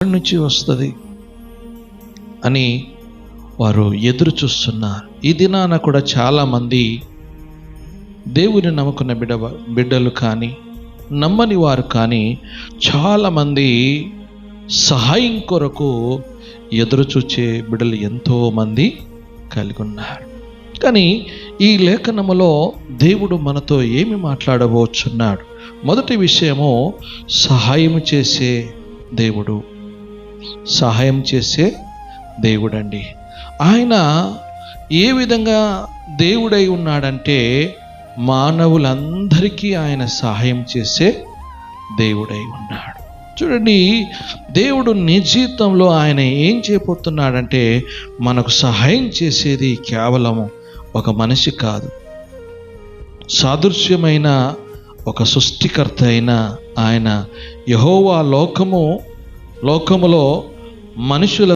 నుంచి వస్తుంది అని వారు ఎదురు చూస్తున్నారు. ఈ దినాన కూడా చాలామంది దేవుని నమ్ముకున్న బిడ్డలు కానీ నమ్మని వారు కానీ చాలామంది సహాయం కొరకు ఎదురు చూచే బిడ్డలు ఎంతోమంది కలిగి ఉన్నారు. కానీ ఈ లేఖనములో దేవుడు మనతో ఏమి మాట్లాడబోచున్నాడు? మొదటి విషయము, సహాయం చేసే దేవుడు. సహాయం చేసే దేవుడండి. ఆయన ఏ విధంగా దేవుడై ఉన్నాడంటే మానవులందరికీ ఆయన సహాయం చేసే దేవుడై ఉన్నాడు. చూడండి, దేవుడు నీ జీవితంలో ఆయన ఏం చేయబోతున్నాడంటే మనకు సహాయం చేసేది కేవలం ఒక మనిషి కాదు, సాదృశ్యమైన ఒక సృష్టికర్త అయిన ఆయన యెహోవా లోకములో మనుషుల